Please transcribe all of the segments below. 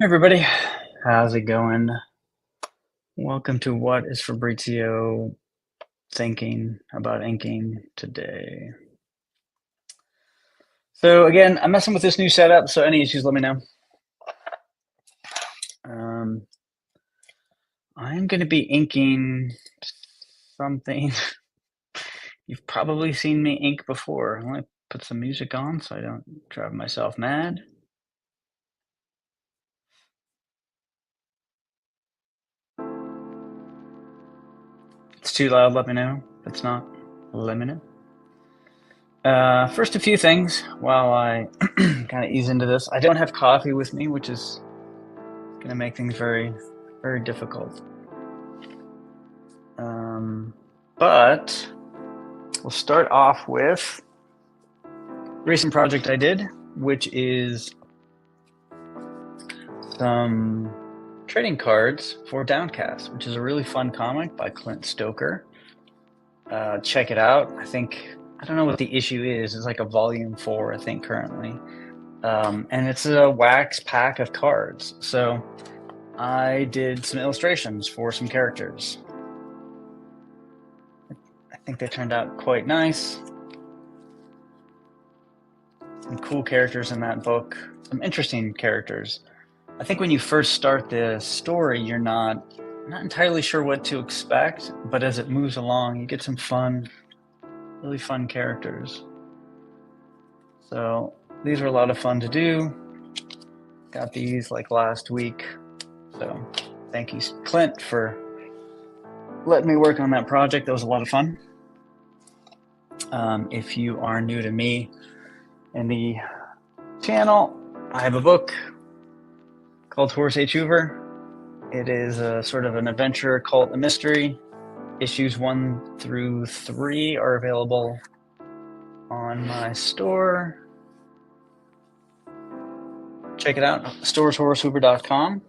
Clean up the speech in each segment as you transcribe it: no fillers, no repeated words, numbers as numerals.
Hey everybody, how's it going? Welcome to What is Fabrizio Thinking About Inking Today. So again, I'm messing with this new setup, so any issues, let me know. Um, I'm going to be inking something you've probably seen me ink before. I'm going to put some music on so I don't drive myself mad. If it's too loud, let me know. If it's not, let me know. First, a few things while I kind of ease into this. I don't have coffee with me, which is going to make things very, very difficult. But we'll start off with a recent project I did, which is some trading cards for Downcast, which is a really fun comic by Clint Stoker. Check it out. I don't know what the issue is. It's like a volume 4, I think, currently. And it's a wax pack of cards. So I did some illustrations for some characters. I think they turned out quite nice. Some cool characters in that book, some interesting characters. I think when you first start the story, you're not entirely sure what to expect, but as it moves along, you get some fun, really fun characters. So these were a lot of fun to do. Got these like last week. So thank you, Clint, for letting me work on that project. That was a lot of fun. If you are new to me and the channel, I have a book called Horace H. Hoover. It is a sort of an adventure called A Mystery. Issues 1 through 3 are available on my store. Check it out, storeshoracehoover.com.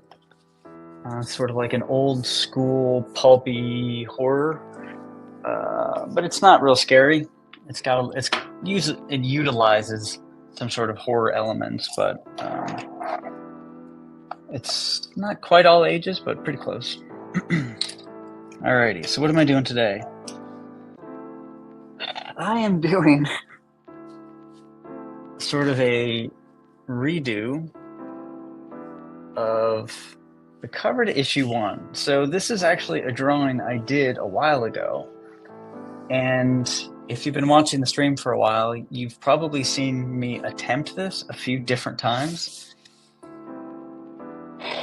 Sort of like an old school pulpy horror, but it's not real scary. It utilizes some sort of horror elements, but it's not quite all ages, but pretty close. Alrighty, so what am I doing today? I am doing sort of a redo of the cover to issue 1. So this is actually a drawing I did a while ago. And if you've been watching the stream for a while, you've probably seen me attempt this a few different times.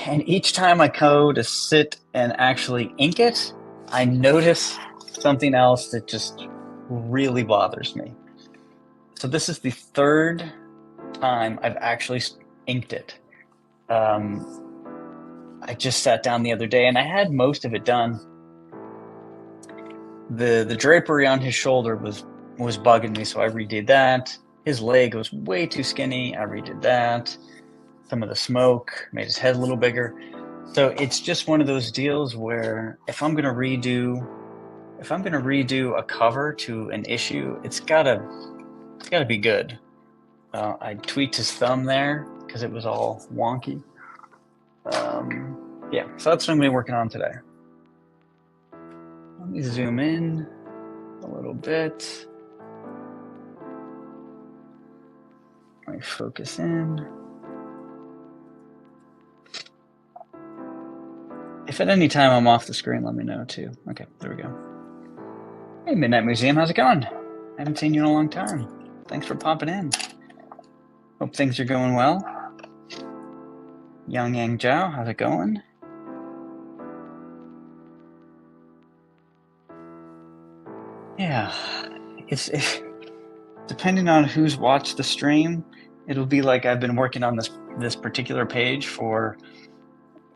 And each time I go to sit and actually ink it, I notice something else that just really bothers me. So this is the third time I've actually inked it. I just sat down the other day and I had most of it done. The drapery on his shoulder was bugging me, so I redid that. His leg was way too skinny. I redid that. Some of the smoke made his head a little bigger. So it's just one of those deals where if I'm gonna redo a cover to an issue, it's gotta be good. I tweaked his thumb there because it was all wonky. Yeah, so that's what I'm gonna be working on today. Let me zoom in a little bit. Let me focus in. If at any time I'm off the screen, let me know too. Okay, there we go. Hey, Midnight Museum, how's it going? I haven't seen you in a long time. Thanks for popping in. Hope things are going well. Yang Yang Zhao, how's it going? Yeah, it's depending on who's watched the stream, it'll be like I've been working on this particular page for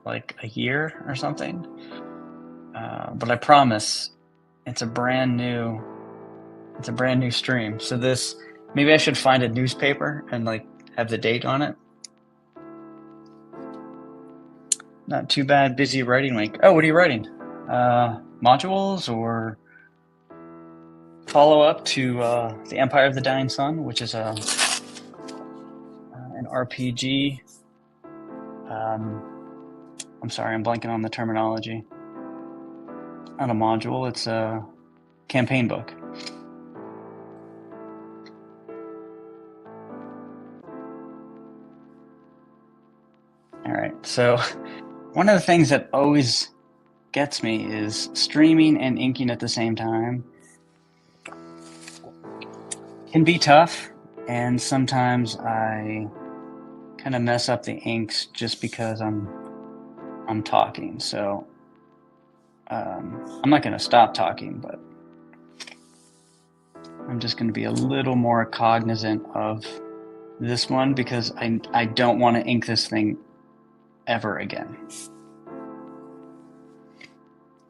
like a year or something. But I promise, it's a brand new stream. So this, maybe I should find a newspaper and like have the date on it. Not too bad. Busy writing week. Oh, what are you writing? Modules or follow up to the Empire of the Dying Sun, which is an RPG I'm sorry, I'm blanking on the terminology. Not a module, it's a campaign book. All right, so one of the things that always gets me is streaming and inking at the same time. Can be tough, and sometimes I kind of mess up the inks just because I'm talking. So I'm not going to stop talking, but I'm just going to be a little more cognizant of this one because I don't want to ink this thing ever again.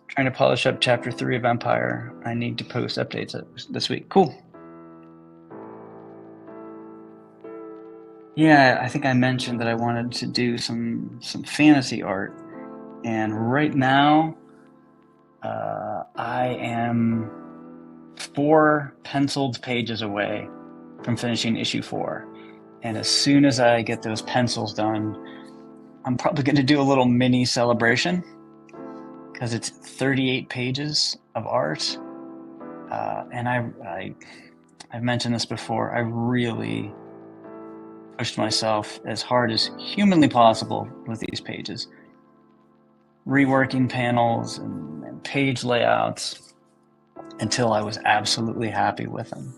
Trying to polish up chapter 3 of Empire. I need to post updates this week. Cool. Yeah, I think I mentioned that I wanted to do some fantasy art, and right now I am 4 penciled pages away from finishing issue 4. And as soon as I get those pencils done, I'm probably going to do a little mini celebration because it's 38 pages of art. And I've mentioned this before. I really pushed myself as hard as humanly possible with these pages, reworking panels and page layouts until I was absolutely happy with them.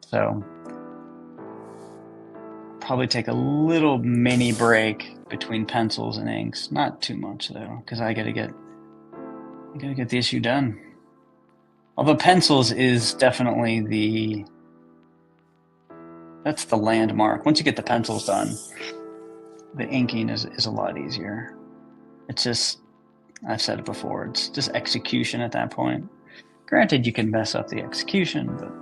So probably take a little mini break between pencils and inks. Not too much though, because I gotta get the issue done. Although pencils is definitely that's the landmark. Once you get the pencils done, the inking is a lot easier. It's just, I've said it before, it's just execution at that point. Granted, you can mess up the execution, but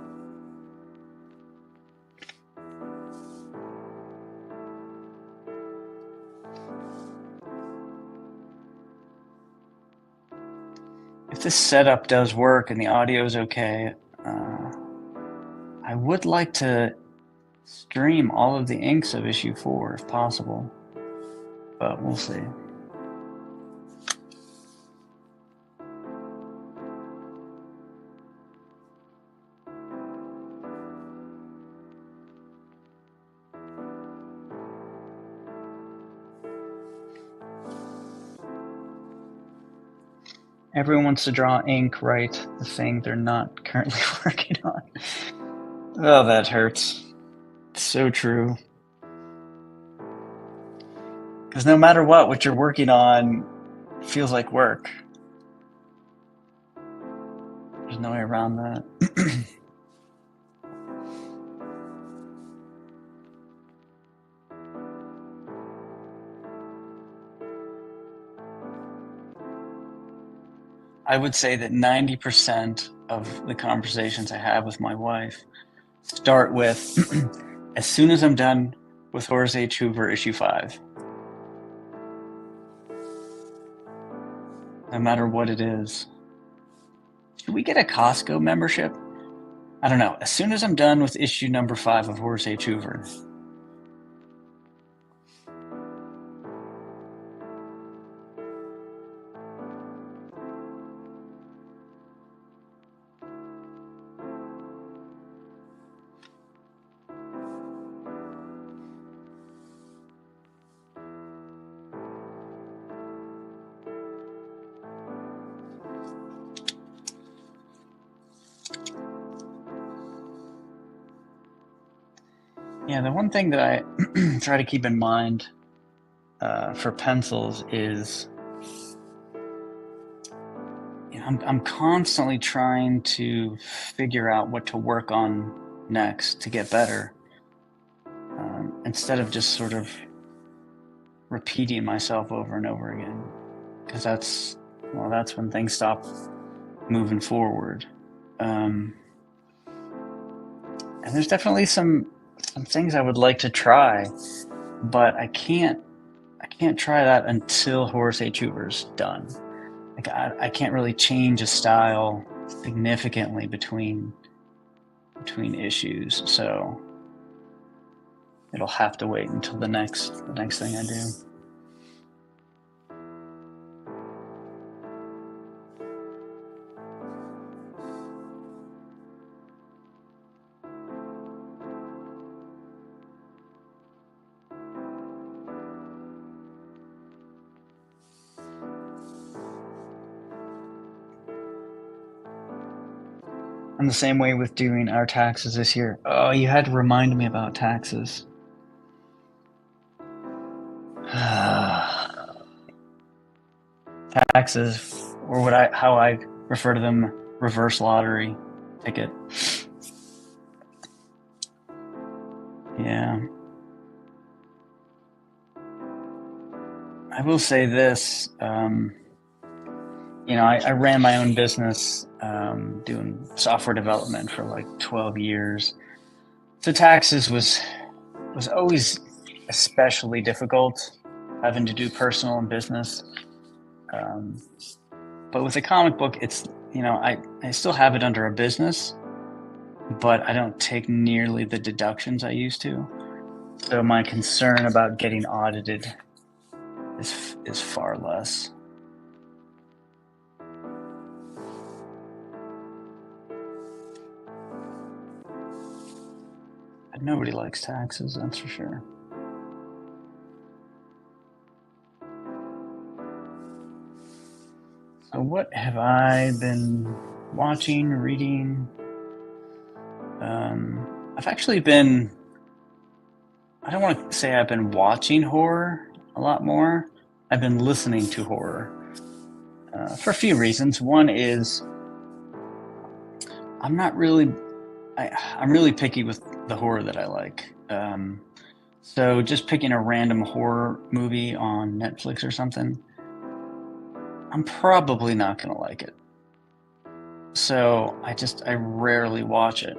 if this setup does work and the audio is okay, I would like to stream all of the inks of issue 4 if possible, but we'll see. Everyone wants to draw ink, right? The thing they're not currently working on. Oh, that hurts. It's so true. Because no matter what you're working on feels like work. There's no way around that. I would say that 90% of the conversations I have with my wife start with, as soon as I'm done with Horace H. Hoover issue 5. No matter what it is. Should we get a Costco membership? I don't know. As soon as I'm done with issue number 5 of Horace H. Hoover. Yeah, the one thing that I try to keep in mind for pencils is, you know, I'm constantly trying to figure out what to work on next to get better, instead of just sort of repeating myself over and over again, because that's when things stop moving forward. And there's definitely some things I would like to try, but I can't try that until Horace H. Hoover's done. Like I can't really change a style significantly between issues, so it'll have to wait until the next thing I do. I'm the same way with doing our taxes this year. Oh, you had to remind me about taxes. Taxes, or how I refer to them, reverse lottery ticket. Yeah. I will say this, I ran my own business doing software development for like 12 years. So taxes was always especially difficult, having to do personal and business. But with a comic book, it's, I still have it under a business, but I don't take nearly the deductions I used to. So my concern about getting audited is far less. But nobody likes taxes, that's for sure. So what have I been watching, reading? I've actually been, I don't want to say I've been watching horror a lot more. I've been listening to horror for a few reasons. One is I'm really picky with the horror that I like. So just picking a random horror movie on Netflix or something, I'm probably not going to like it. So I rarely watch it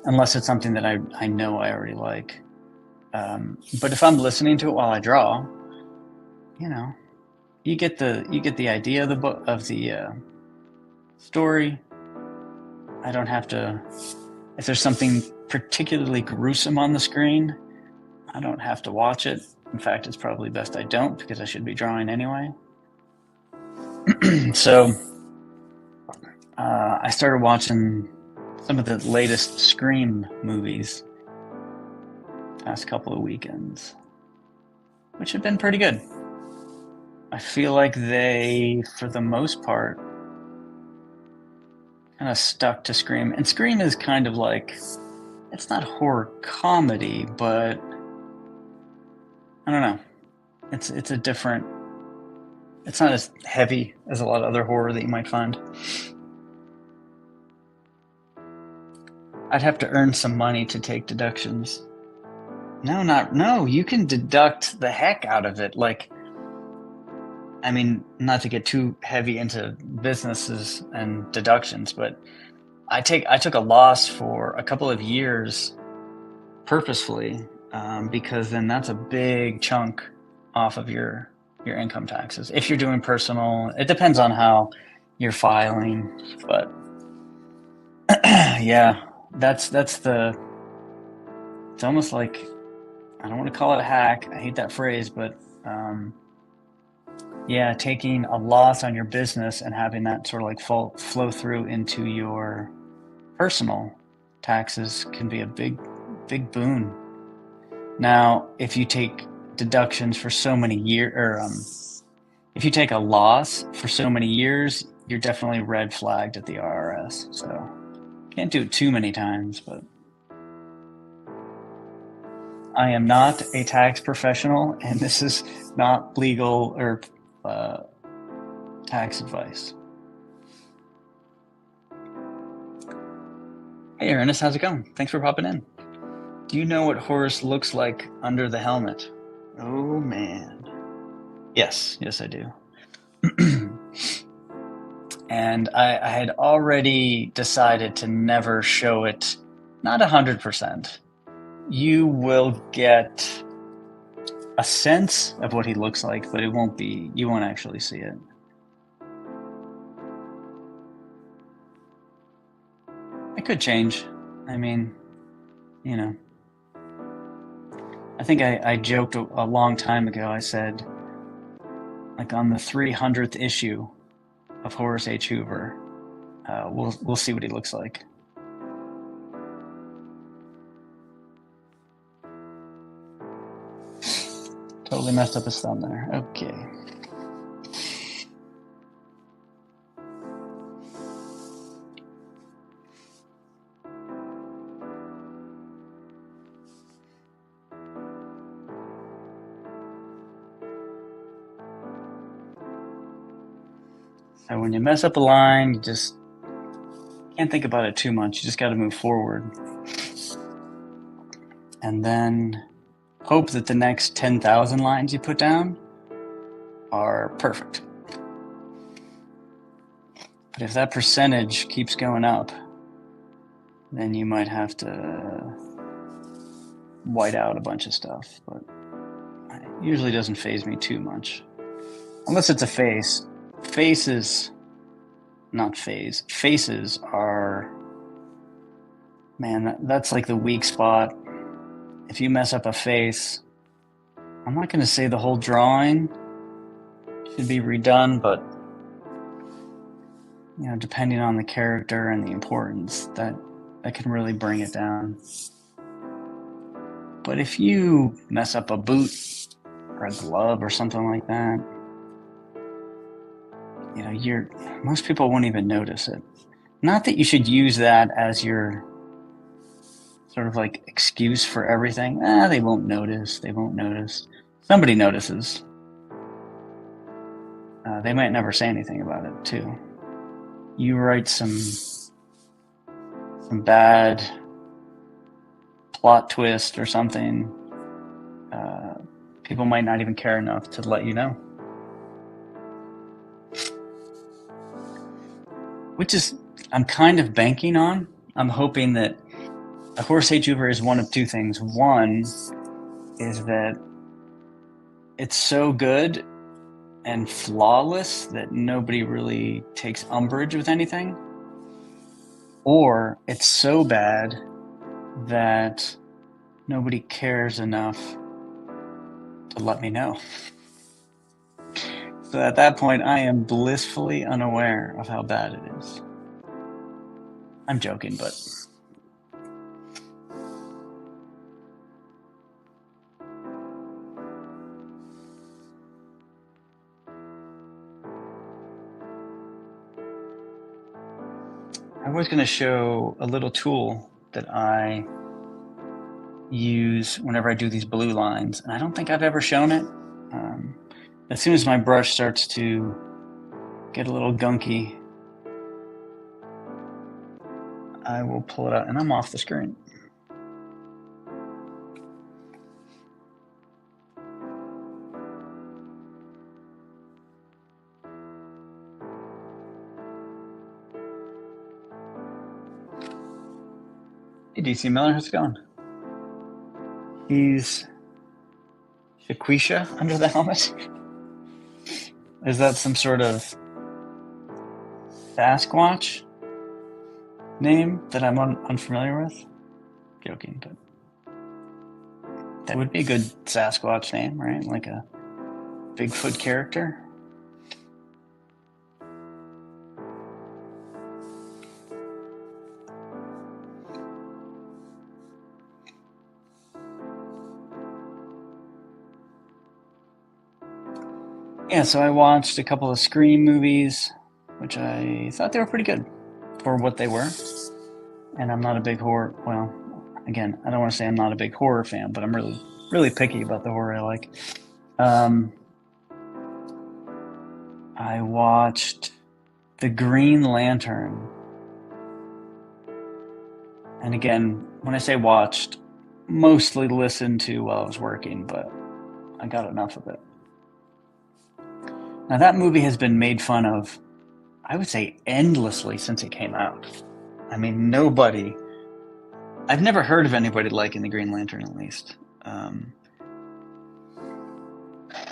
unless it's something that I know I already like. But if I'm listening to it while I draw, you know, you get the idea of the book, of the story. I don't have to. If there's something particularly gruesome on the screen, I don't have to watch it. In fact, it's probably best I don't because I should be drawing anyway. So I started watching some of the latest Scream movies past couple of weekends, which have been pretty good. I feel like they, for the most part, kind of stuck to Scream. And Scream is kind of like, it's not horror comedy, but I don't know. It's a different. It's not as heavy as a lot of other horror that you might find. I'd have to earn some money to take deductions. No, you can deduct the heck out of it. Like, I mean, not to get too heavy into businesses and deductions, but I took a loss for a couple of years purposefully, because then that's a big chunk off of your income taxes. If you're doing personal, it depends on how you're filing, but yeah, that's the. It's almost like, I don't want to call it a hack. I hate that phrase, but yeah, taking a loss on your business and having that sort of like flow through into your personal taxes can be a big boon. Now, if you take deductions for so many years, or if you take a loss for so many years, you're definitely red flagged at the IRS. So can't do it too many times, but I am not a tax professional, and this is not legal or tax advice. Hey, Ernest, how's it going? Thanks for popping in. Do you know what Horace looks like under the helmet? Oh, man. Yes, I do. And I had already decided to never show it, not 100%. You will get a sense of what he looks like, but you won't actually see it. It could change. I mean, I think I joked a long time ago. I said, like, on the 300th issue of Horace H. Hoover, we'll see what he looks like. Totally messed up his thumb there. Okay. And when you mess up a line, you just can't think about it too much. You just got to move forward. And then hope that the next 10,000 lines you put down are perfect. But if that percentage keeps going up, then you might have to white out a bunch of stuff. But it usually doesn't faze me too much. Unless it's a face. Faces are, man, that's like the weak spot. If you mess up a face, I'm not going to say the whole drawing should be redone, but depending on the character and the importance, that can really bring it down. But if you mess up a boot or a glove or something like that, most people won't even notice it. Not that you should use that as your sort of like excuse for everything. They won't notice. Somebody notices. They might never say anything about it too. You write some bad plot twist or something, people might not even care enough to let you know. Which is, I'm kind of banking on. I'm hoping that A Horse Hate Hoover is one of two things. One is that it's so good and flawless that nobody really takes umbrage with anything. Or it's so bad that nobody cares enough to let me know. So at that point, I am blissfully unaware of how bad it is. I'm joking, but I was going to show a little tool that I use whenever I do these blue lines, and I don't think I've ever shown it. As soon as my brush starts to get a little gunky, I will pull it out, and I'm off the screen. Hey, DC Miller, how's it going? He's Shaquisha under the helmet. Is that some sort of Sasquatch name that I'm unfamiliar with? Joking, but that would be a good Sasquatch name, right? Like a Bigfoot character. Yeah, so I watched a couple of Scream movies, which I thought they were pretty good for what they were. And I'm not a big horror, well, again, I don't want to say I'm not a big horror fan, but I'm really, really picky about the horror I like. I watched The Green Lantern. And again, when I say watched, mostly listened to while I was working, but I got enough of it. Now, that movie has been made fun of, I would say, endlessly since it came out. I mean, I've never heard of anybody liking the Green Lantern, at least. And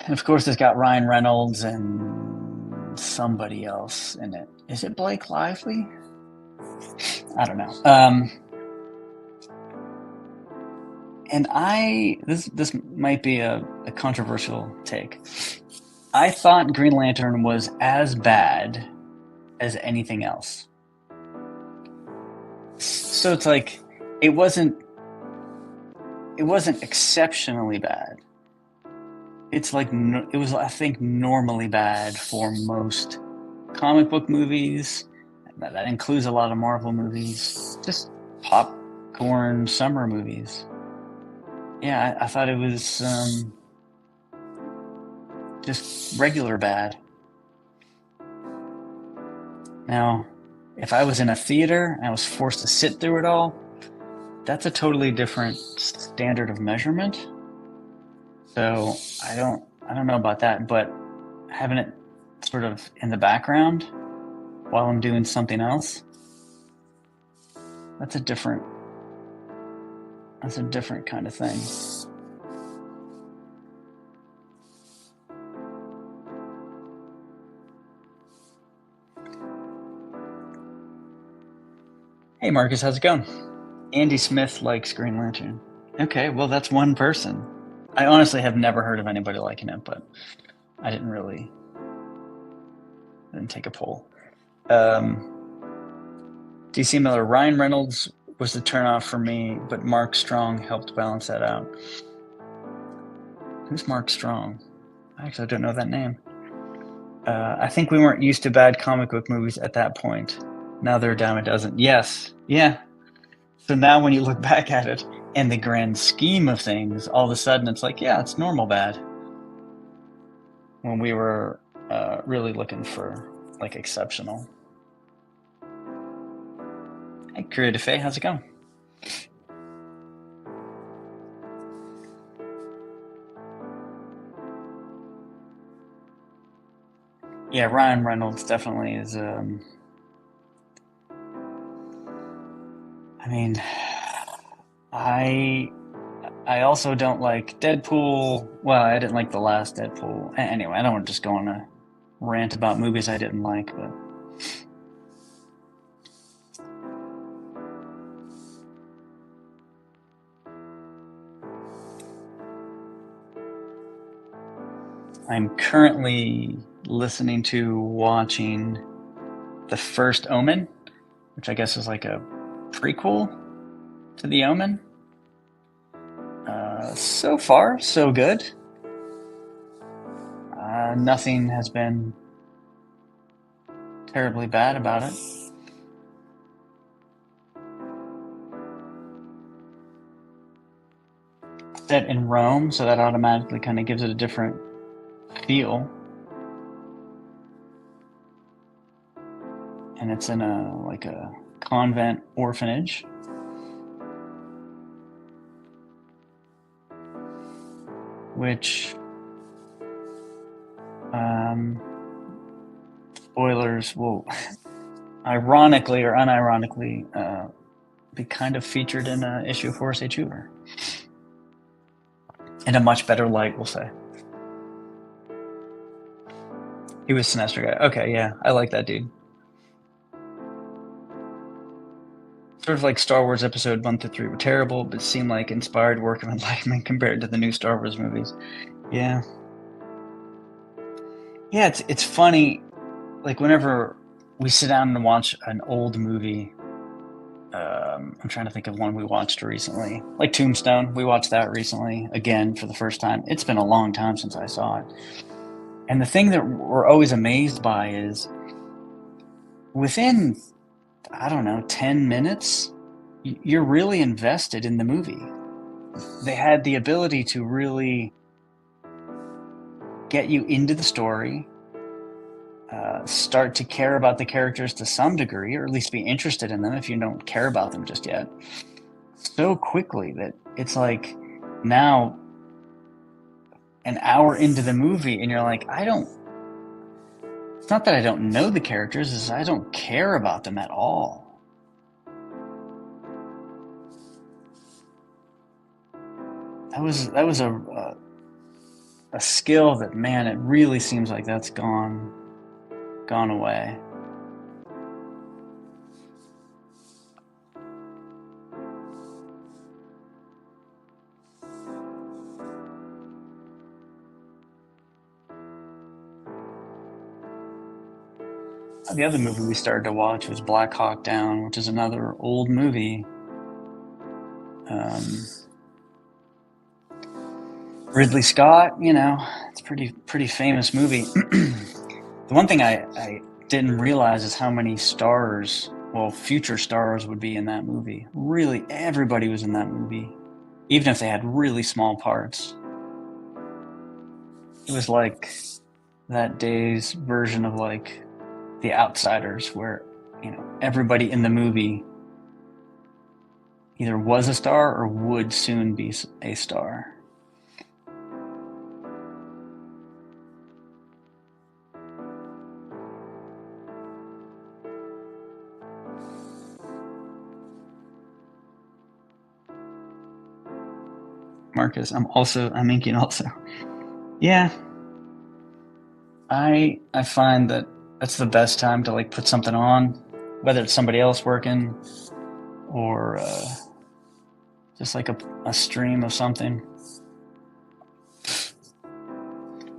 of course, it's got Ryan Reynolds and somebody else in it. Is it Blake Lively? I don't know. And this might be a controversial take. I thought Green Lantern was as bad as anything else. So it's like, it wasn't exceptionally bad. It's like, it was, I think, normally bad for most comic book movies. That includes a lot of Marvel movies, just popcorn summer movies. Yeah, I thought it was just regular bad. Now, if I was in a theater and I was forced to sit through it all, that's a totally different standard of measurement. So I don't know about that, but having it sort of in the background while I'm doing something else, that's a different kind of thing. Hey Marcus, how's it going? Andy Smith likes Green Lantern. Okay, well that's one person. I honestly have never heard of anybody liking it, but I didn't take a poll. DC Miller, Ryan Reynolds was the turnoff for me, but Mark Strong helped balance that out. Who's Mark Strong? I actually don't know that name. I think we weren't used to bad comic book movies at that point. Now they're a dime a dozen. Yes, yeah. So now when you look back at it, in the grand scheme of things, all of a sudden it's like, yeah, it's normal bad. When we were really looking for like exceptional. Hey, Creative Faye, how's it going? Yeah, Ryan Reynolds definitely is. I mean, I I also don't like Deadpool. Well, I didn't like the last Deadpool. Anyway, I don't want to just go on a rant about movies I didn't like, but I'm currently listening to watching The First Omen, which I guess is like a prequel to The Omen. So far, so good. Nothing has been terribly bad about it. Set in Rome, so that automatically kind of gives it a different feel. And it's in a convent orphanage. Which spoilers will ironically or unironically be kind of featured in an issue of Horace H. Hoover. In a much better light, we'll say. He was Sinestro guy. Okay, yeah, I like that dude. Sort of like Star Wars Episode 1 through 3 were terrible, but seemed like inspired work of enlightenment compared to the new Star Wars movies. Yeah. Yeah, it's funny, like whenever we sit down and watch an old movie, I'm trying to think of one we watched recently. Like Tombstone, we watched that recently again for the first time. It's been a long time since I saw it. And the thing that we're always amazed by is within, I don't know, 10 minutes, you're really invested in the movie. They had the ability to really get you into the story, start to care about the characters to some degree, or at least be interested in them if you don't care about them just yet, so quickly that it's like now an hour into the movie and you're like, it's not that I don't know the characters, it's I don't care about them at all. That was a skill that, man, it really seems like that's gone away. The other movie we started to watch was Black Hawk Down, which is another old movie. Ridley Scott, it's a pretty famous movie. The one thing I didn't realize is how many stars, well, future stars would be in that movie. Really, everybody was in that movie, even if they had really small parts. It was like that day's version of like The Outsiders, where everybody in the movie either was a star or would soon be a star. Marcus, I'm inking also. Yeah. I find that that's the best time to like put something on, whether it's somebody else working or just like a stream of something.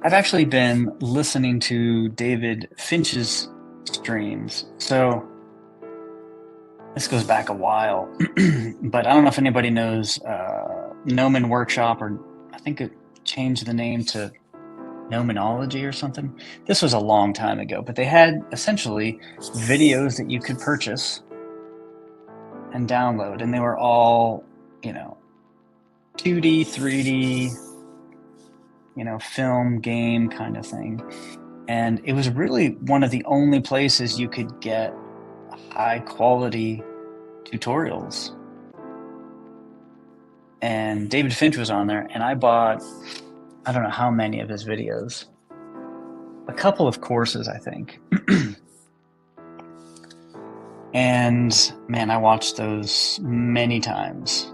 I've actually been listening to David Finch's streams. So this goes back a while, but I don't know if anybody knows Gnomon Workshop, or I think it changed the name to Gnomonology or something. This was a long time ago, but they had essentially videos that you could purchase and download, and they were all, 2D, 3D, film, game kind of thing. And it was really one of the only places you could get high quality tutorials. And David Finch was on there, and I bought, I don't know how many of his videos. A couple of courses, I think. And man, I watched those many times.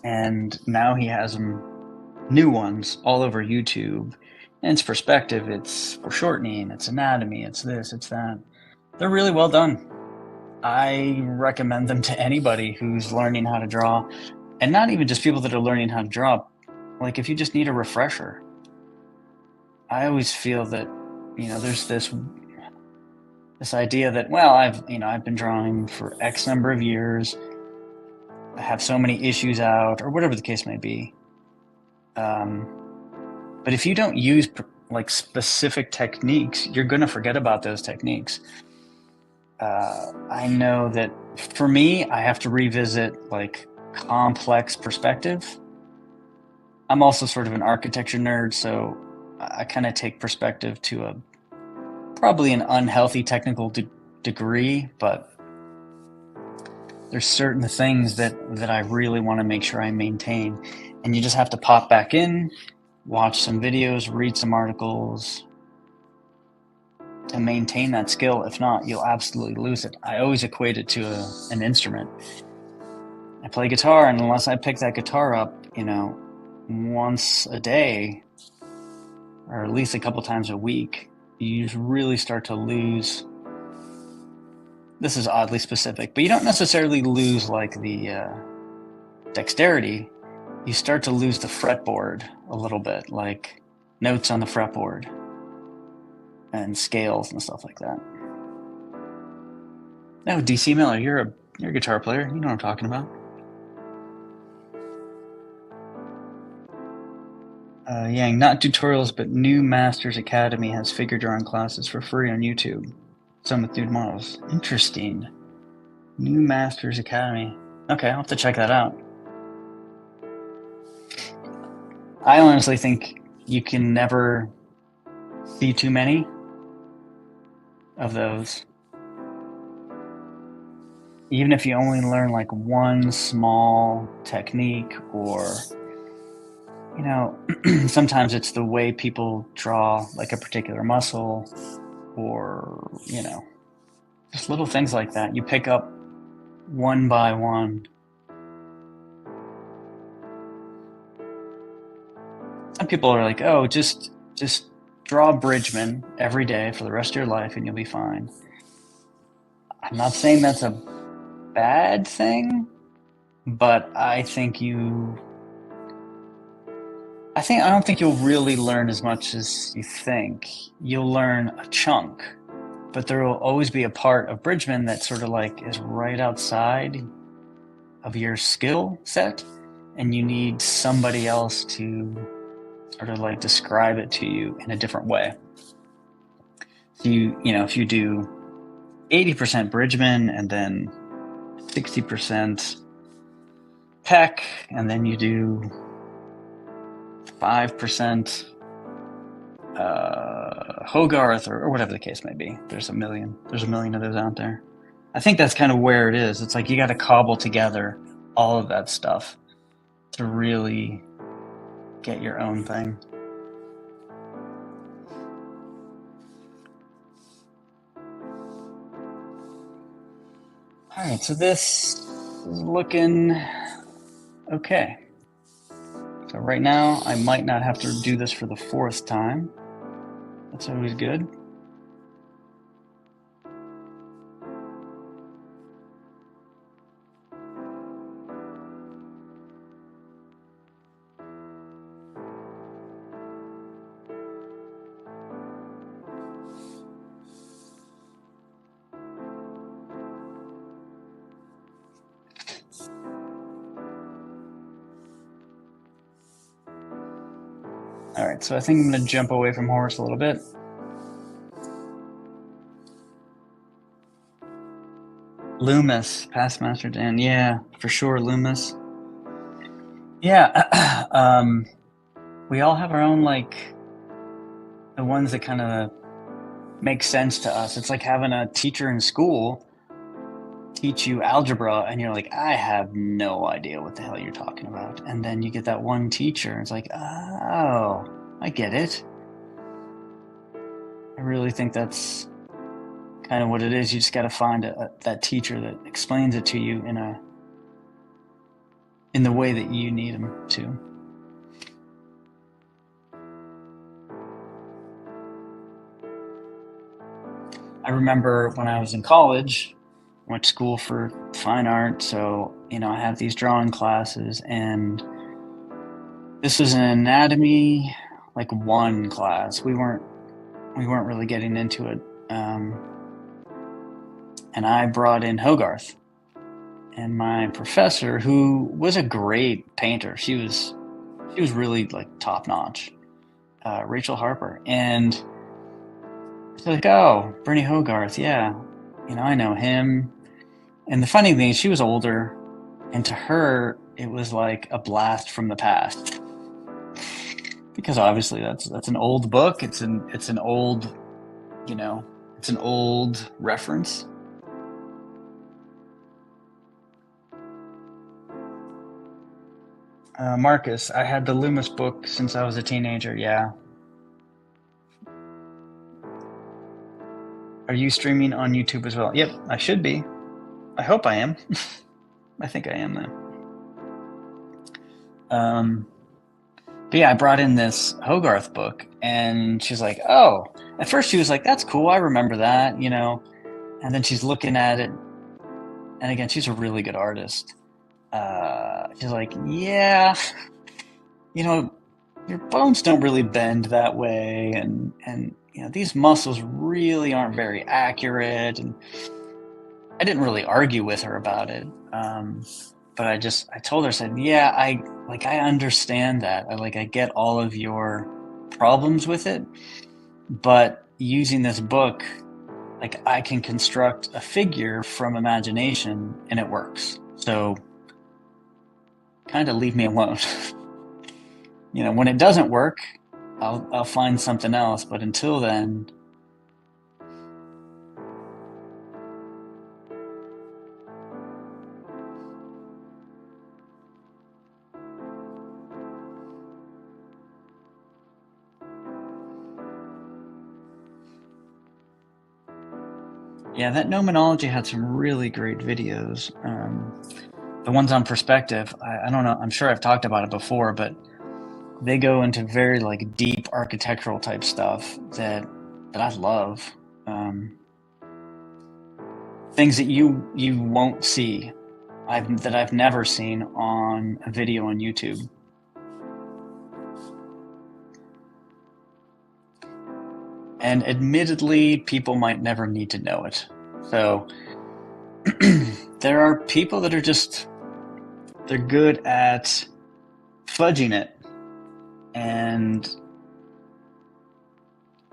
And now he has them, new ones, all over YouTube. And it's perspective, it's foreshortening, it's anatomy, it's this, it's that. They're really well done. I recommend them to anybody who's learning how to draw, and not even just people that are learning how to draw. Like if you just need a refresher. I always feel that, there's this idea that, well, I've been drawing for X number of years. I have so many issues out, or whatever the case may be. But if you don't use like specific techniques, you're going to forget about those techniques. I know that for me, I have to revisit like complex perspective. I'm also sort of an architecture nerd, so I kind of take perspective to probably an unhealthy technical degree, but there's certain things that I really want to make sure I maintain. And you just have to pop back in, watch some videos, read some articles to maintain that skill. If not, you'll absolutely lose it. I always equate it to an instrument. I play guitar, and unless I pick that guitar up, once a day, or at least a couple times a week, you really start to lose. This is oddly specific, but you don't necessarily lose like the dexterity. You start to lose the fretboard a little bit, like notes on the fretboard and scales and stuff like that. No, DC Miller, you're a guitar player. You know what I'm talking about. Yang, not tutorials, but New Masters Academy has figure drawing classes for free on YouTube. Some with nude models. Interesting. New Masters Academy. Okay, I'll have to check that out. I honestly think you can never see too many of those. Even if you only learn like one small technique, or sometimes it's the way people draw like a particular muscle, or just little things like that you pick up one by one. Some people are like, oh, just draw Bridgman every day for the rest of your life and you'll be fine. I'm not saying that's a bad thing, but I don't think you'll really learn as much as you think. You'll learn a chunk, but there will always be a part of Bridgman that sort of like is right outside of your skill set, and you need somebody else to sort of like describe it to you in a different way. So if you do 80% Bridgman and then 60% Peck, and then you do 5% Hogarth or whatever the case may be. There's a million of those out there. I think that's kind of where it is. It's like you got to cobble together all of that stuff to really get your own thing. All right, so this is looking okay. So right now, I might not have to do this for the 4th time. That's always good. All right, so I think I'm going to jump away from Horace a little bit. Loomis, Past Master Dan. Yeah, for sure, Loomis. Yeah, we all have our own, like, the ones that kind of make sense to us. It's like having a teacher in school teach you algebra, and you're like, I have no idea what the hell you're talking about. And then you get that one teacher, and it's like, oh, I get it. I really think that's kind of what it is. You just got to find that teacher that explains it to you in the way that you need them to. I remember when I was in college, went to school for fine art, so I have these drawing classes, and this was an anatomy, like, 1 class. We weren't really getting into it, and I brought in Hogarth, and my professor, who was a great painter, she was really, like, top notch, Rachel Harper, and she's like, oh, Bernie Hogarth, yeah, I know him. And the funny thing is, she was older, and to her, it was like a blast from the past, because obviously that's an old book. It's an old, it's an old reference. Marcus, I had the Loomis book since I was a teenager. Yeah. Are you streaming on YouTube as well? Yep, I should be. I hope I am. I think I am, though. But yeah, I brought in this Hogarth book, and she's like, oh. At first she was like, that's cool, I remember that, And then she's looking at it, and again, she's a really good artist. She's like, yeah, your bones don't really bend that way, and these muscles really aren't very accurate. And I didn't really argue with her about it, but I told her, I said, yeah, I understand that. I get all of your problems with it, but using this book, I can construct a figure from imagination, and it works. So kind of leave me alone. When it doesn't work, I'll find something else, but until then, yeah, that Gnomenology had some really great videos. The ones on Perspective, I don't know, I'm sure I've talked about it before, but they go into very, like, deep architectural type stuff that I love. Things that you won't see, that I've never seen on a video on YouTube. And admittedly, people might never need to know it. So there are people that are they're good at fudging it, and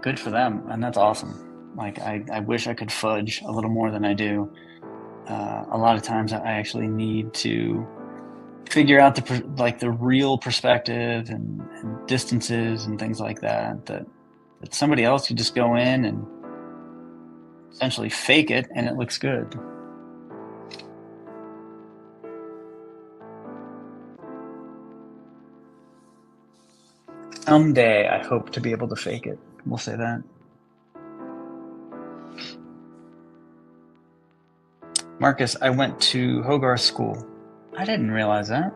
good for them, and that's awesome. I wish I could fudge a little more than I do. A lot of times I actually need to figure out the real perspective and distances and things like that But somebody else could just go in and essentially fake it, and it looks good. Someday, I hope to be able to fake it. We'll say that. Marcus, I went to Hogarth School. I didn't realize that.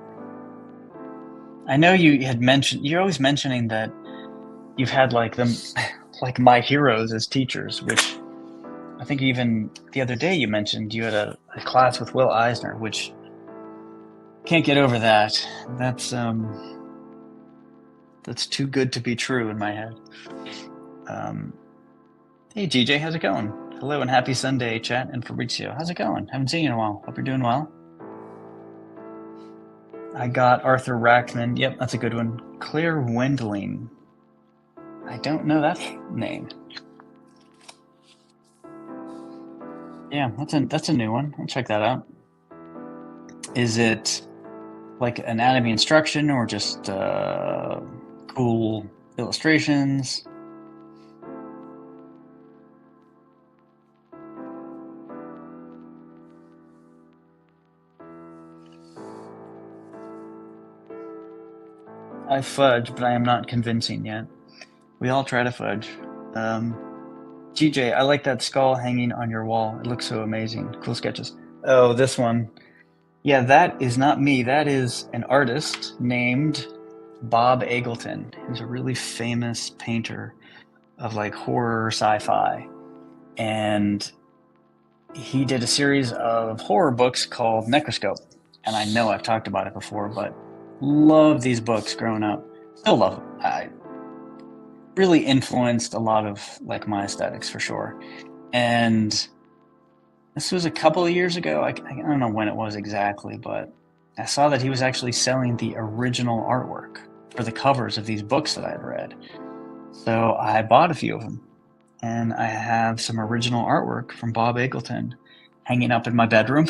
I know you had mentioned, you're always mentioning that you've had like them, like my heroes as teachers, which I think even the other day you mentioned you had a class with Will Eisner, which can't get over that. That's too good to be true in my head. Hey GJ, how's it going? Hello and happy Sunday, chat and Fabrizio. How's it going? Haven't seen you in a while. Hope you're doing well. I got Arthur Rackman. Yep, that's a good one. Claire Wendling. I don't know that name. Yeah, that's a new one. I'll check that out. Is it like anatomy instruction or just cool illustrations? I fudge, but I am not convincing yet. We all try to fudge. GJ, I like that skull hanging on your wall. It looks so amazing. Cool sketches. Oh, this one. Yeah, that is not me. That is an artist named Bob Eggleton. He's a really famous painter of like horror sci-fi. And he did a series of horror books called Necroscope. And I know I've talked about it before, but love these books growing up. Still love them. I really influenced a lot of like my aesthetics for sure. And this was a couple of years ago. I don't know when it was exactly, but I saw that he was actually selling the original artwork for the covers of these books that I had read. So I bought a few of them, and I have some original artwork from Bob Eggleton hanging up in my bedroom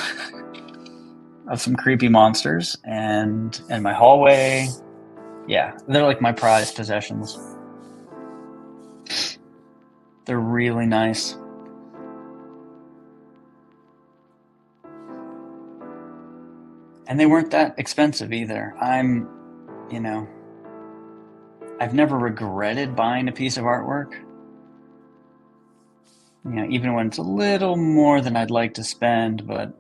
of some creepy monsters and in my hallway. Yeah, they're like my prized possessions. They're really nice. And they weren't that expensive either. You know, I've never regretted buying a piece of artwork. You know, even when it's a little more than I'd like to spend, but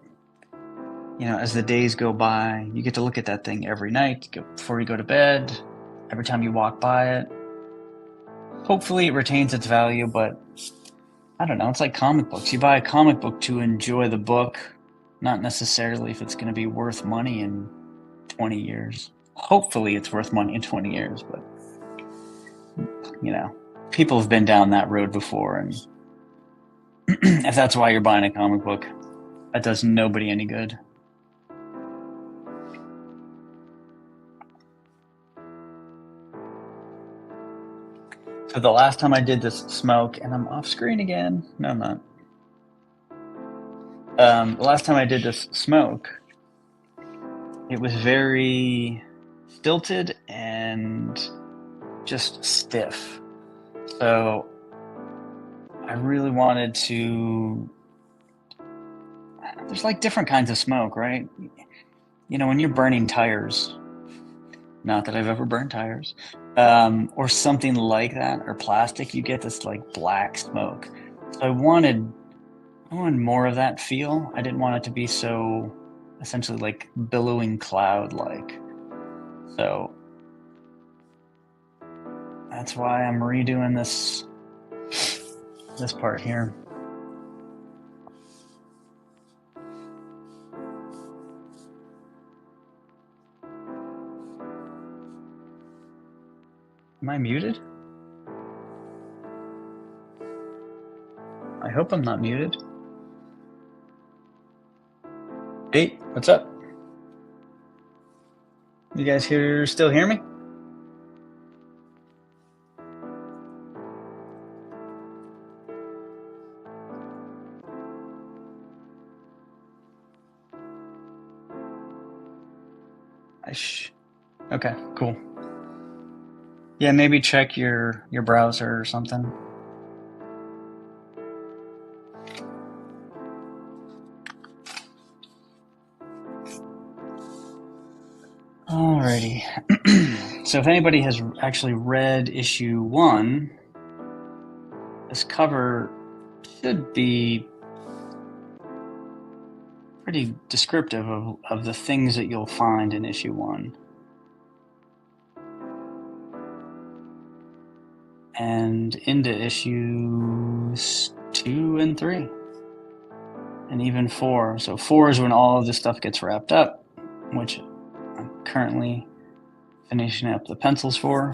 you know, as the days go by, you get to look at that thing every night before you go to bed, every time you walk by it. Hopefully it retains its value, but I don't know, it's like comic books. You buy a comic book to enjoy the book, not necessarily if it's going to be worth money in 20 years. Hopefully it's worth money in 20 years, but you know, people have been down that road before, and if that's why you're buying a comic book, that does nobody any good. So the last time I did this smoke, and I'm off screen again. No, I'm not. The last time I did this smoke, it was very stilted and just stiff. So I really wanted to. There's like different kinds of smoke, right? You know, when you're burning tires, not that I've ever burned tires, or something like that, or plastic, you get this like black smoke. So I wanted more of that feel. I didn't want it to be so essentially like billowing cloud like. So that's why I'm redoing this part here. Am I muted? I hope I'm not muted. Hey, what's up? You guys here still hear me? Okay, cool. Yeah, maybe check your browser or something. Alrighty. So if anybody has actually read issue 1, this cover should be pretty descriptive of the things that you'll find in issue 1. And into issues 2 and 3. And even 4. So 4 is when all of this stuff gets wrapped up, which I'm currently finishing up the pencils for.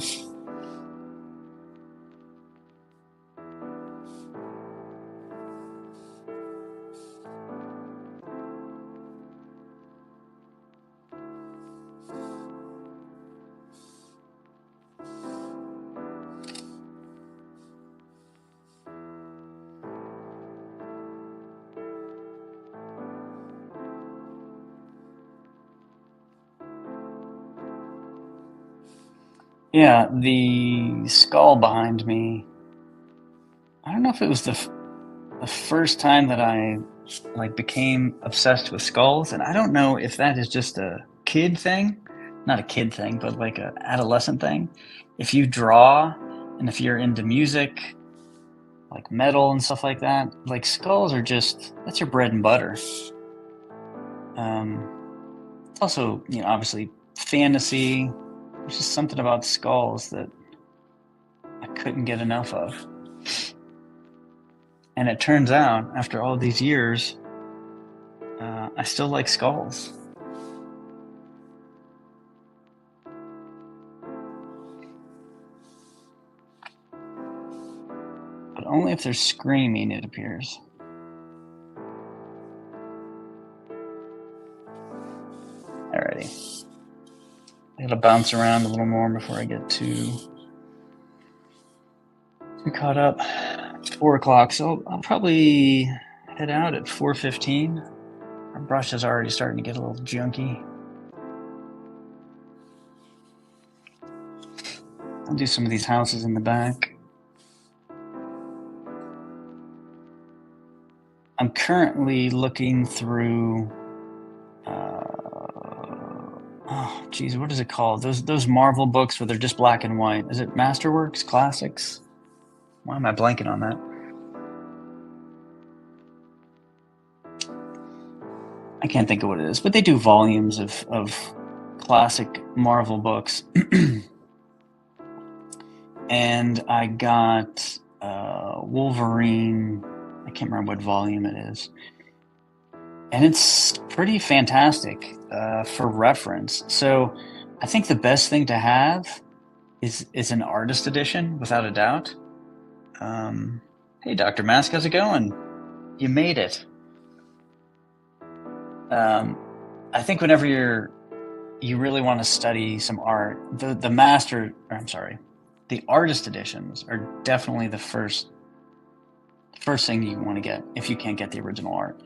Yeah, the skull behind me. I don't know if it was the first time that I became obsessed with skulls, and I don't know if that is just a kid thing, not a kid thing, but like a adolescent thing. If you draw and if you're into music, like metal and stuff like that, like skulls are just that's your bread and butter. It's also, obviously fantasy. There's just something about skulls that I couldn't get enough of. And it turns out, after all these years, I still like skulls. But only if they're screaming, it appears. Alrighty. I gotta bounce around a little more before I get too caught up. It's 4 o'clock, so I'll probably head out at 4:15. Our brush is already starting to get a little junky. I'll do some of these houses in the back. I'm currently looking through oh geez, what is it called? Those Marvel books where they're just black and white. Is it Masterworks Classics? Why am I blanking on that? I can't think of what it is, but they do volumes of classic Marvel books. And I got Wolverine. I can't remember what volume it is. And it's pretty fantastic for reference. So I think the best thing to have is an artist edition, without a doubt. Hey, Dr. Mask, how's it going? You made it. I think whenever you really want to study some art, the artist editions are definitely the first thing you want to get if you can't get the original art.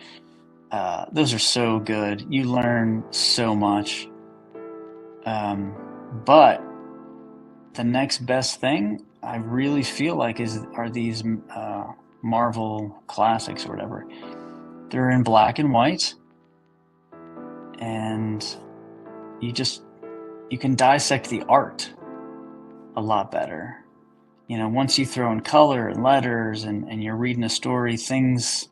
Those are so good. You learn so much. But the next best thing I really feel like are these Marvel classics or whatever. They're in black and white, and you can dissect the art a lot better. Once you throw in color and letters and you're reading a story, things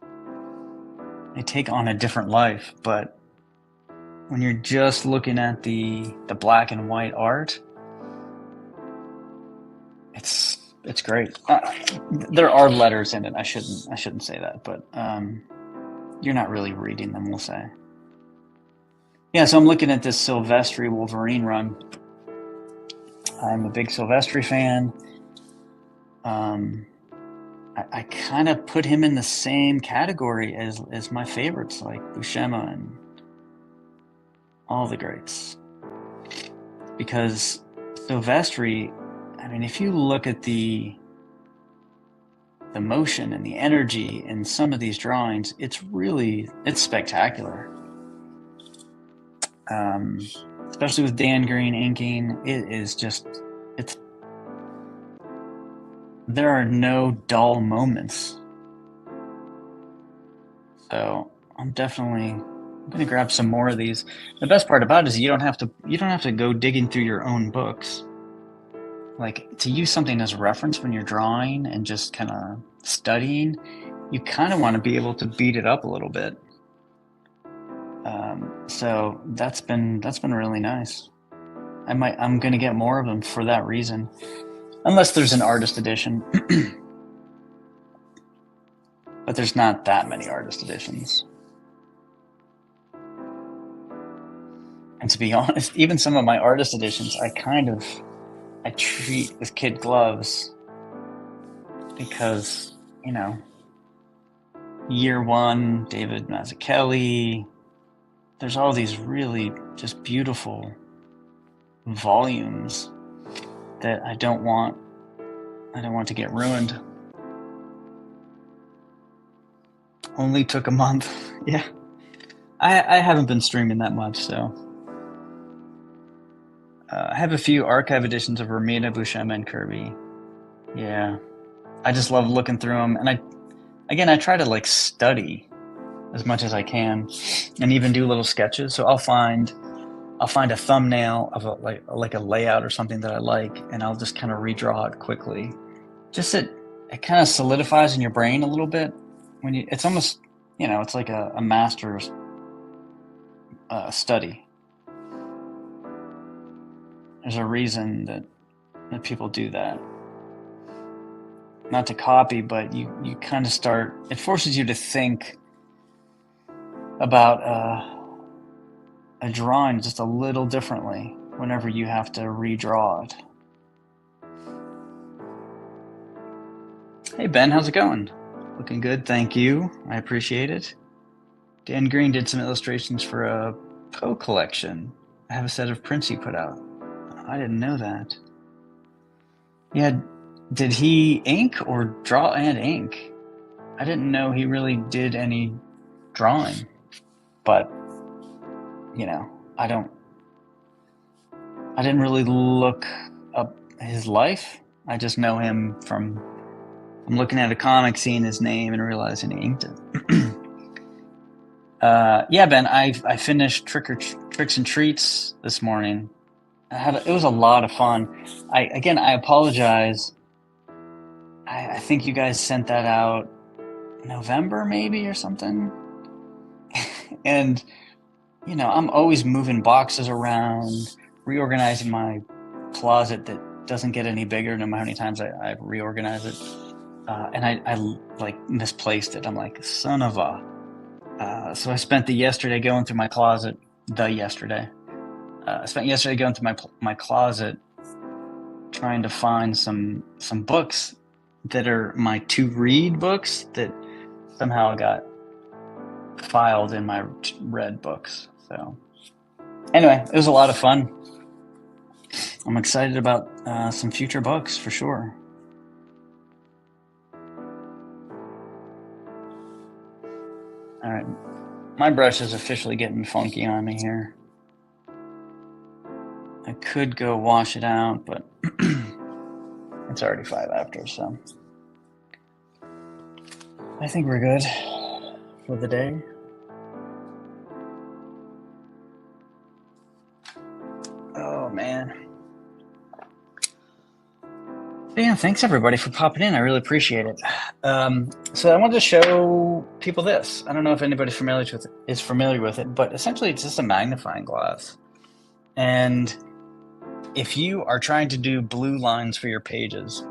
they take on a different life. But when you're just looking at the black and white art, it's great. There are letters in it. I shouldn't say that, but you're not really reading them, we'll say. Yeah, so I'm looking at this Silvestri Wolverine run. I'm a big Silvestri fan. I kind of put him in the same category as my favorites, like Buscema and all the greats. Because Silvestri, I mean, if you look at the motion and the energy in some of these drawings, it's spectacular. Especially with Dan Green inking, it's there are no dull moments. So I'm gonna grab some more of these. The best part about it is you don't have to go digging through your own books. Like, to use something as a reference when you're drawing and just kind of studying, you kind of want to be able to beat it up a little bit. So that's been really nice. I'm gonna get more of them for that reason, unless there's an artist edition. But there's not that many artist editions. And to be honest, even some of my artist editions, I treat with kid gloves because, Year One, David Mazzucchelli, there's all these really just beautiful volumes that I don't want to get ruined. Only took a month. Yeah. I haven't been streaming that much, so. I have a few archive editions of Romita, Buscema, and Kirby. Yeah. I just love looking through them. And I try to like study as much as I can and even do little sketches. So I'll find a thumbnail of a layout or something that I like, and I'll just kind of redraw it quickly. Just it kind of solidifies in your brain a little bit when it's almost, it's like a master's study. There's a reason that people do that. Not to copy, but you kind of start, it forces you to think about a drawing just a little differently whenever you have to redraw it. Hey Ben, how's it going? Looking good, thank you. I appreciate it. Dan Green did some illustrations for a Poe collection. I have a set of prints he put out. I didn't know that. Yeah, did he ink or draw and ink? I didn't know he really did any drawing, but I didn't really look up his life. I just know him from, I'm looking at a comic, seeing his name and realizing he inked it. Yeah, Ben, I finished Tricks and Treats this morning. It was a lot of fun. I apologize. I think you guys sent that out November maybe or something. And I'm always moving boxes around, reorganizing my closet that doesn't get any bigger no matter how many times I reorganize it. And I like misplaced it. I'm like, son of a. So I spent I spent yesterday going through my closet trying to find some books that are my to read books that somehow got filed in my read books. So anyway, it was a lot of fun. I'm excited about some future books for sure. All right, my brush is officially getting funky on me here. I could go wash it out, but it's already 5 after, so I think we're good for the day. Oh man. Yeah, thanks everybody for popping in. I really appreciate it. So I wanted to show people this. I don't know if anybody is familiar with it, but essentially it's just a magnifying glass. And if you are trying to do blue lines for your pages,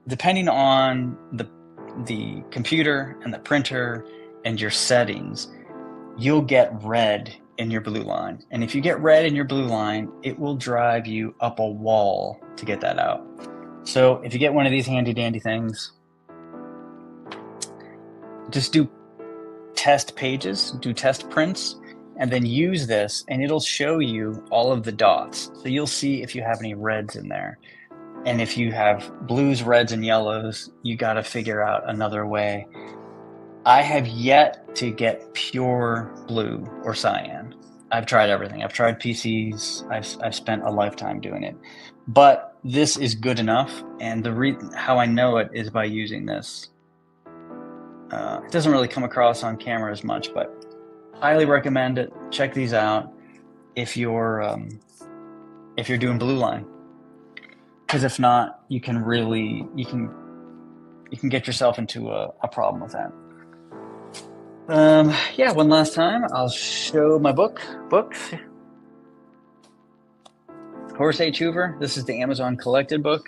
depending on the computer and the printer and your settings, you'll get red in your blue line. And if you get red in your blue line, it will drive you up a wall to get that out. So if you get one of these handy dandy things, just do test pages, do test prints, and then use this and it'll show you all of the dots. So you'll see if you have any reds in there. And if you have blues, reds, and yellows, you got to figure out another way. I have yet to get pure blue or cyan. I've tried everything. I've tried PCs. I've spent a lifetime doing it. But this is good enough, and how I know it is by using this. It doesn't really come across on camera as much, but highly recommend it. Check these out if you're doing blue line, because if not, you can get yourself into a problem with that. Yeah, one last time, I'll show my books. Horace H. Hoover. This is the Amazon collected book.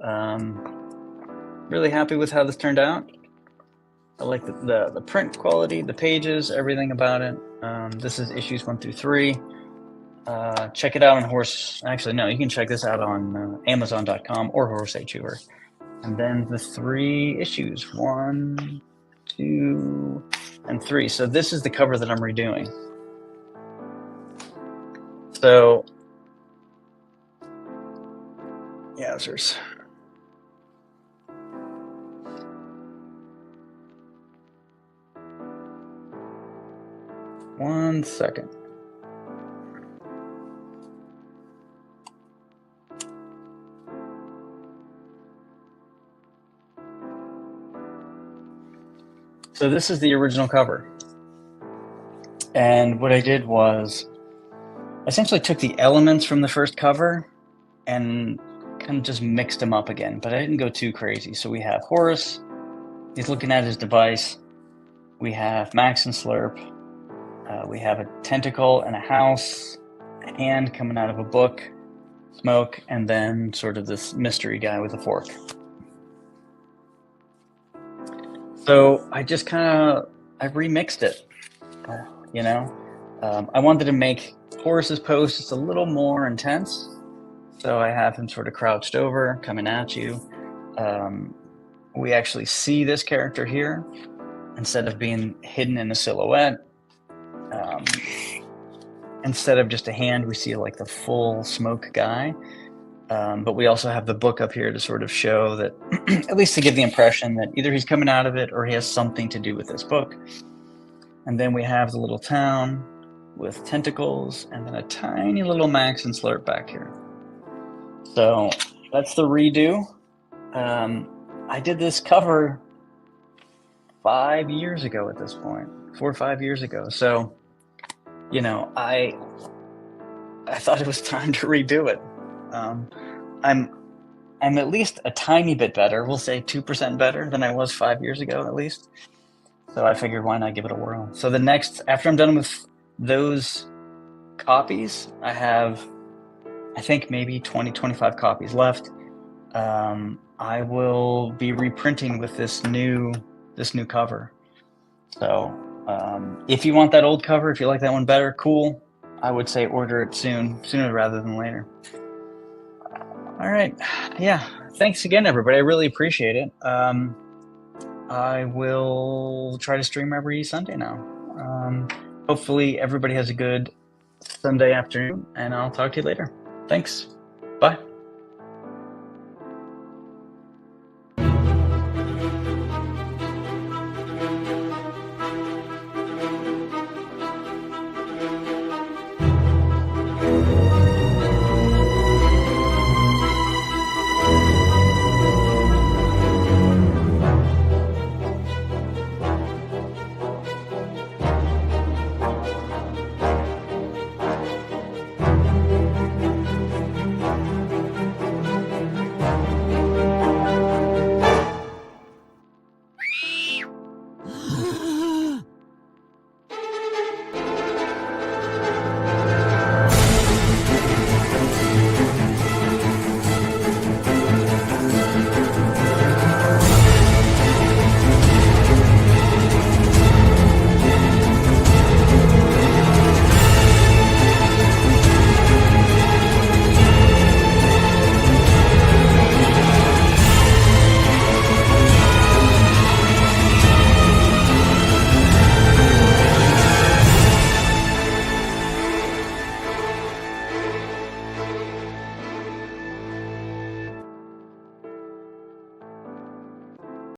Really happy with how this turned out. I like the print quality, the pages, everything about it. This is issues 1 through 3. Check it out on Horace. Actually, no, you can check this out on Amazon.com or Horace H. Hoover. And then the 3 issues, 1, 2, and 3. So this is the cover that I'm redoing. So, yowzers. One second. So this is the original cover. And what I did was essentially took the elements from the first cover and kind of just mixed them up again, but I didn't go too crazy. So we have Horace, he's looking at his device. We have Max and Slurp. We have a tentacle and a house, a hand coming out of a book, smoke, and then sort of this mystery guy with a fork. So I just I remixed it, you know. I wanted to make Horace's pose just a little more intense. So I have him sort of crouched over, coming at you. We actually see this character here instead of being hidden in a silhouette. Instead of just a hand, we see like the full smoke guy. But we also have the book up here to sort of show that, at least to give the impression that either he's coming out of it or he has something to do with this book. And then we have the little town with tentacles and then a tiny little Max and Slurp back here. So that's the redo. I did this cover 5 years ago at this point, 4 or 5 years ago. So, you know, I thought it was time to redo it. I'm at least a tiny bit better. We'll say 2% better than I was 5 years ago, at least. So I figured, why not give it a whirl? So the next, after I'm done with those copies, I have, I think maybe 20, 25 copies left. I will be reprinting with this new cover. So if you want that old cover, if you like that one better, cool. I would say order it sooner rather than later. All right. Yeah. Thanks again, everybody. I really appreciate it. I will try to stream every Sunday now. Hopefully everybody has a good Sunday afternoon, and I'll talk to you later. Thanks. Bye.